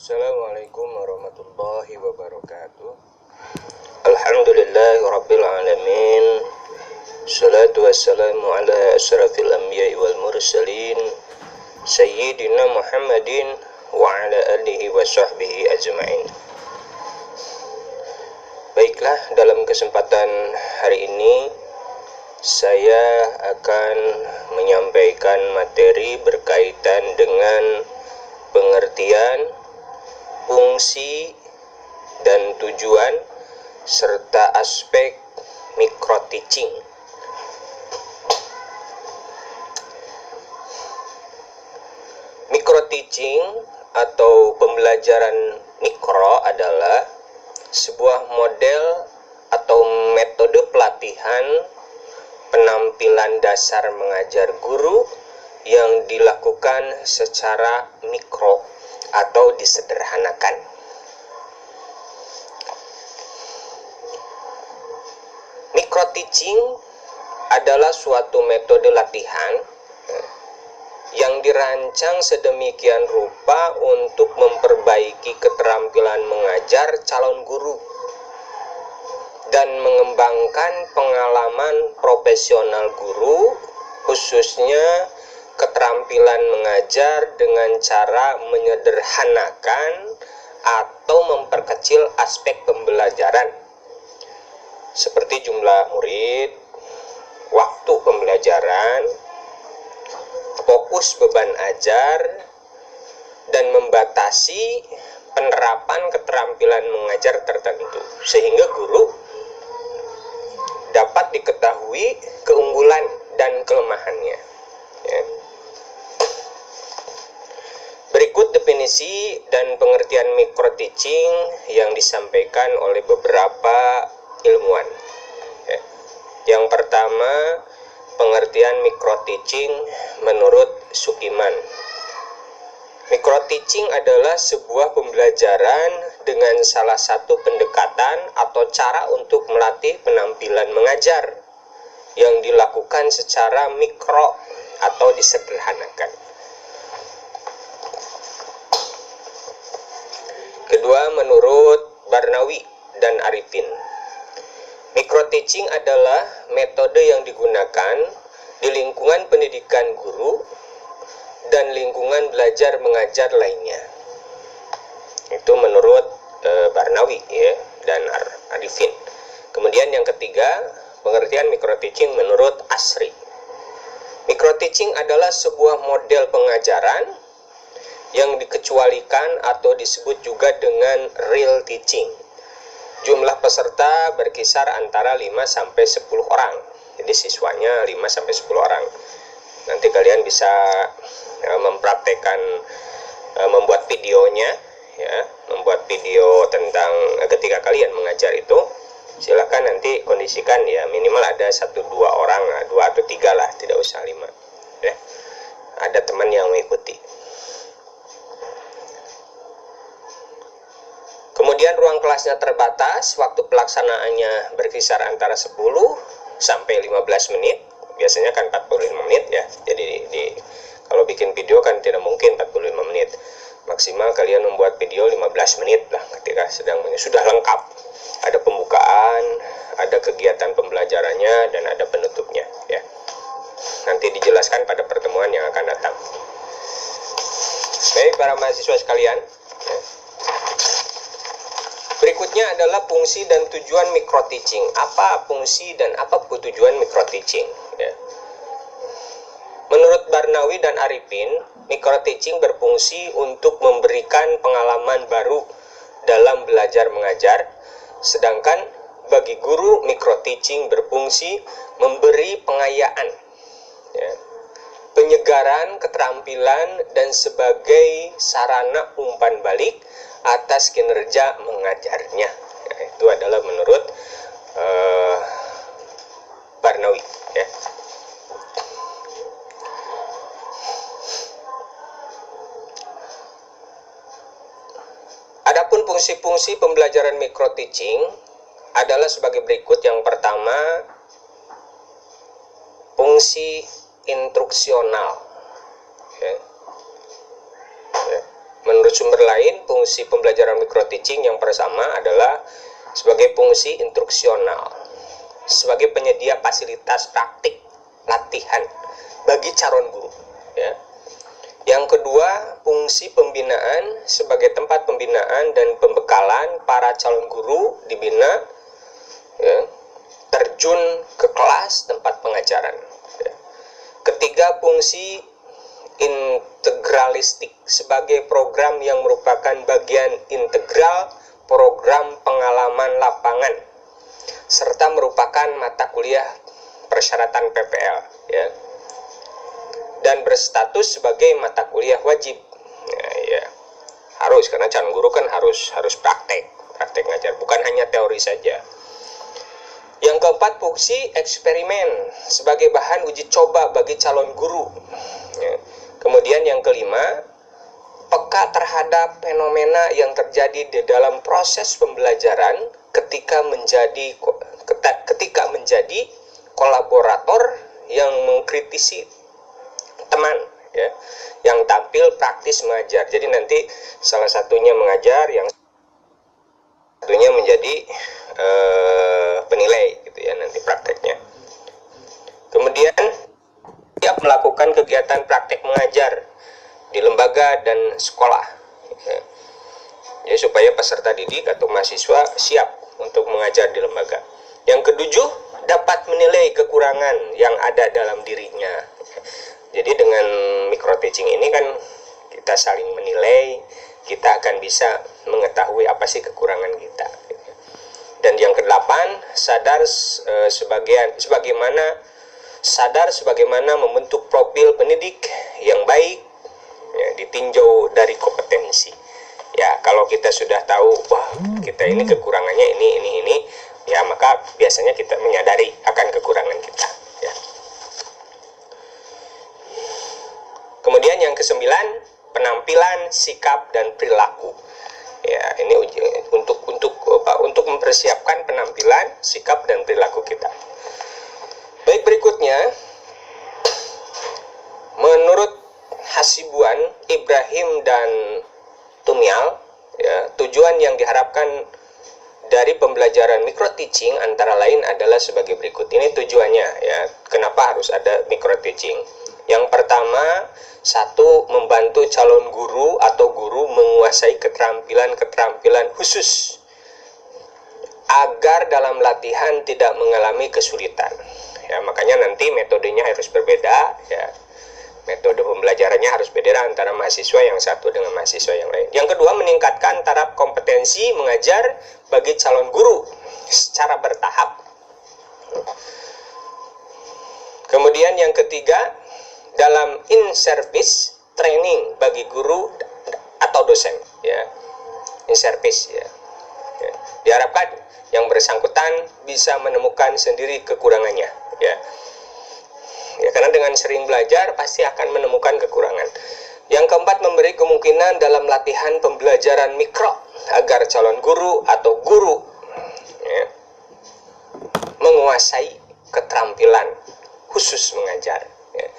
Assalamualaikum warahmatullahi wabarakatuh. Alhamdulillahirabbil alamin. Salatu wassalamu ala asyrafil anbiya'i wal mursalin sayyidina Muhammadin wa ala alihi wa sahbihi ajma'in. Baiklah, dalam kesempatan hari ini saya akan menyampaikan materi berkaitan dengan pengertian, fungsi, dan tujuan serta aspek microteaching. Microteaching atau pembelajaran mikro adalah sebuah model atau metode pelatihan penampilan dasar mengajar guru yang dilakukan secara mikro atau disederhanakan. Microteaching adalah suatu metode latihan yang dirancang sedemikian rupa untuk memperbaiki keterampilan mengajar calon guru dan mengembangkan pengalaman profesional guru, khususnya keterampilan mengajar dengan cara menyederhanakan atau memperkecil aspek pembelajaran seperti jumlah murid, waktu pembelajaran, fokus beban ajar, dan membatasi penerapan keterampilan mengajar tertentu sehingga guru dapat diketahui keunggulan dan kelemahannya. Berikut definisi dan pengertian microteaching yang disampaikan oleh beberapa ilmuwan. Yang pertama, pengertian microteaching menurut Sukiman. Microteaching adalah sebuah pembelajaran dengan salah satu pendekatan atau cara untuk melatih penampilan mengajar yang dilakukan secara mikro atau disederhanakan. Kedua, menurut Barnawi dan Arifin, microteaching adalah metode yang digunakan di lingkungan pendidikan guru dan lingkungan belajar mengajar lainnya. Itu menurut Barnawi dan Arifin. Kemudian yang ketiga, pengertian microteaching menurut Asri. Microteaching adalah sebuah model pengajaran yang dikecualikan atau disebut juga dengan real teaching. Jumlah peserta berkisar antara 5 sampai 10 orang. Jadi siswanya 5 sampai 10 orang. Nanti kalian bisa mempraktekkan membuat videonya, membuat video tentang ketika kalian mengajar itu. Silakan nanti kondisikan ya, minimal ada 1-2 orang, 2 atau 3 lah, tidak usah 5. Ya. Ada teman yang mengikuti. Kemudian ruang kelasnya terbatas, waktu pelaksanaannya berkisar antara 10 sampai 15 menit. Biasanya kan 45 menit ya. Jadi kalau bikin video kan tidak mungkin 45 menit. Maksimal kalian membuat video 15 menit lah ketika sudah lengkap. Ada pembukaan, ada kegiatan pembelajarannya, dan ada penutupnya ya. Nanti dijelaskan pada pertemuan yang akan datang. Baik para mahasiswa sekalian, ya. Berikutnya adalah fungsi dan tujuan microteaching. Apa fungsi dan apa tujuan microteaching? Ya. Menurut Barnawi dan Arifin, microteaching berfungsi untuk memberikan pengalaman baru dalam belajar mengajar, sedangkan bagi guru, microteaching berfungsi memberi pengayaan, ya, penyegaran keterampilan, dan sebagai sarana umpan balik atas kinerja mengajarnya. Ya, itu adalah menurut Barnawi. Ya. Adapun fungsi-fungsi pembelajaran microteaching adalah sebagai berikut. Yang pertama, fungsi instruksional. Ya. menurut sumber lain, fungsi pembelajaran micro-teaching yang pertama adalah sebagai fungsi instruksional, sebagai penyedia fasilitas praktik latihan bagi calon guru. Ya. Yang kedua, fungsi pembinaan sebagai tempat pembinaan dan pembekalan para calon guru dibina, ya, terjun ke kelas tempat pengajaran. Ya. Ketiga, fungsi integralistik sebagai program yang merupakan bagian integral program pengalaman lapangan serta merupakan mata kuliah persyaratan PPL, ya, dan berstatus sebagai mata kuliah wajib. Ya, harus, karena calon guru kan harus praktek ngajar, bukan hanya teori saja. Yang keempat, fungsi eksperimen sebagai bahan uji coba bagi calon guru. Ya. Kemudian yang kelima, peka terhadap fenomena yang terjadi di dalam proses pembelajaran ketika menjadi kolaborator yang mengkritisi teman, ya, yang tampil praktis mengajar. Jadi nanti salah satunya mengajar, yang satunya menjadi penilai, gitu ya, nanti prakteknya. Kemudian siap melakukan kegiatan praktek mengajar di lembaga dan sekolah, ya, supaya peserta didik atau mahasiswa siap untuk mengajar di lembaga. Yang ketujuh, dapat menilai kekurangan yang ada dalam dirinya. Jadi dengan micro-teaching ini kan kita saling menilai, kita akan bisa mengetahui apa sih kekurangan kita. Dan yang kedelapan, sadar sebagaimana membentuk profil pendidik yang baik, ya, ditinjau dari kompetensi. Ya, kalau kita sudah tahu, wah, kita ini kekurangannya ini, ya, maka biasanya kita menyadari akan kekurangan kita. Ya. Kemudian yang kesembilan, penampilan, sikap, dan perilaku. Ya, ini untuk mempersiapkan penampilan, sikap, dan perilaku kita. Baik, berikutnya, menurut Hasibuan, Ibrahim, dan Tumial, ya, tujuan yang diharapkan dari pembelajaran micro-teaching antara lain adalah sebagai berikut. Ini tujuannya, ya, kenapa harus ada micro-teaching. Yang pertama, satu, membantu calon guru atau guru menguasai keterampilan khusus agar dalam latihan tidak mengalami kesulitan. Ya, makanya nanti metodenya harus berbeda, ya. Metode pembelajarannya harus beda antara mahasiswa yang satu dengan mahasiswa yang lain. Yang kedua, meningkatkan taraf kompetensi mengajar bagi calon guru secara bertahap. Kemudian yang ketiga, dalam in-service training bagi guru atau dosen, ya, in-service, ya. Ya. Diharapkan yang bersangkutan bisa menemukan sendiri kekurangannya, ya. Ya, karena dengan sering belajar pasti akan menemukan kekurangan. Yang keempat, memberi kemungkinan dalam latihan pembelajaran mikro agar calon guru atau guru, ya, menguasai keterampilan khusus mengajar. Ya.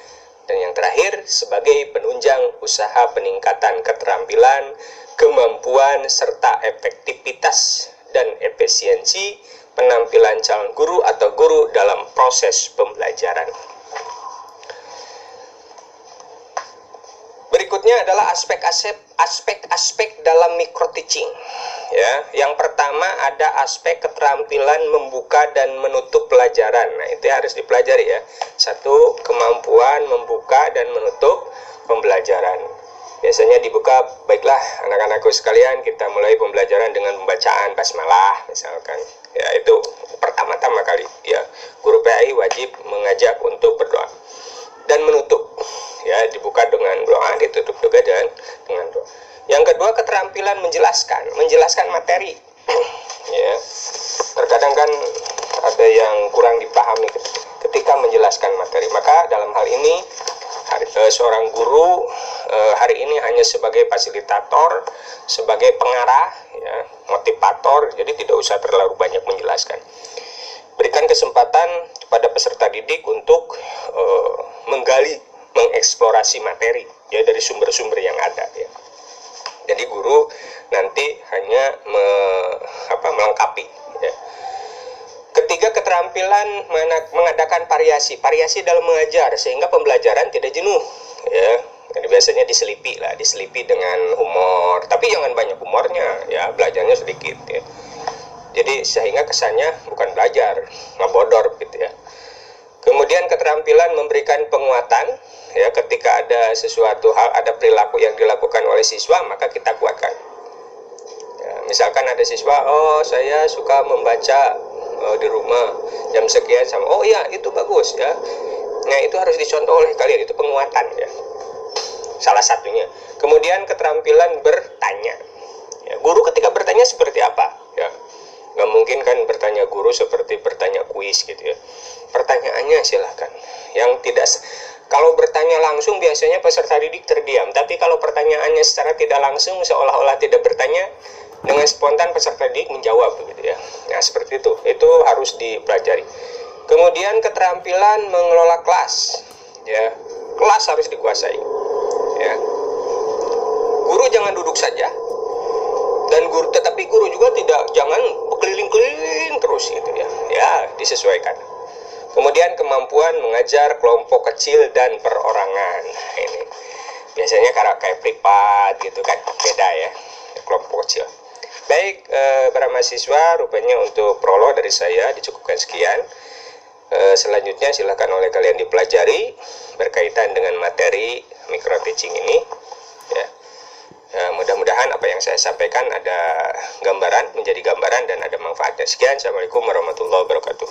Dan yang terakhir, sebagai penunjang usaha peningkatan keterampilan, kemampuan, serta efektivitas dan efisiensi penampilan calon guru atau guru dalam proses pembelajaran. Berikutnya adalah aspek-aspek dalam micro-teaching. Ya, yang pertama ada aspek keterampilan membuka dan menutup pelajaran. Nah, itu harus dipelajari, ya. Satu, kemampuan membuka dan menutup pembelajaran. Biasanya dibuka, baiklah anak-anakku sekalian, kita mulai pembelajaran dengan pembacaan basmalah misalkan. Ya, itu pertama-tama kali, ya. Guru PAI wajib mengajak untuk berdoa. Dan menutup, ya, dibuka dengan doa, ditutup juga dengan doa. Yang kedua, keterampilan menjelaskan materi. Ya, terkadang kan ada yang kurang dipahami ketika menjelaskan materi. Maka dalam hal ini seorang guru hari ini hanya sebagai fasilitator, sebagai pengarah, ya, motivator. Jadi tidak usah terlalu banyak menjelaskan. Berikan kesempatan kepada peserta didik untuk mengeksplorasi materi, ya, dari sumber-sumber yang ada, ya. Jadi guru nanti hanya melengkapi. Ya. Ketiga, keterampilan mengadakan variasi dalam mengajar sehingga pembelajaran tidak jenuh. Ya. Jadi biasanya diselipi dengan humor, tapi jangan banyak humornya, ya belajarnya sedikit. Ya. Jadi sehingga kesannya bukan belajar, ngebodor gitu ya. Kemudian keterampilan memberikan penguatan, ya ketika ada sesuatu hal, ada perilaku yang dilakukan oleh siswa, maka kita kuatkan. Ya, misalkan ada siswa, oh saya suka membaca di rumah jam sekian sama, oh iya itu bagus ya. Nah itu harus dicontoh oleh kalian, itu penguatan ya. Salah satunya. Kemudian keterampilan bertanya. Ya, guru ketika bertanya seperti apa? Ya. Nggak mungkin kan bertanya guru seperti bertanya kuis gitu ya. Pertanyaannya silahkan. Yang tidak, kalau bertanya langsung biasanya peserta didik terdiam. Tapi kalau pertanyaannya secara tidak langsung seolah-olah tidak bertanya, dengan spontan peserta didik menjawab gitu ya. Nah seperti itu. Itu harus dipelajari. Kemudian keterampilan mengelola kelas. Ya, kelas harus dikuasai. Ya. Guru jangan duduk saja. Dan tetapi guru juga jangan berkeliling-keliling terus gitu ya. Ya, disesuaikan. Kemudian kemampuan mengajar kelompok kecil dan perorangan. Nah, ini biasanya kayak privat gitu kan, beda ya, kelompok kecil. Baik, para mahasiswa, rupanya untuk prolog dari saya dicukupkan sekian. Selanjutnya silakan oleh kalian dipelajari berkaitan dengan materi micro teaching ini. Ya. Mudah-mudahan apa yang saya sampaikan ada gambaran, menjadi gambaran dan ada manfaatnya. Sekian, Assalamualaikum warahmatullahi wabarakatuh.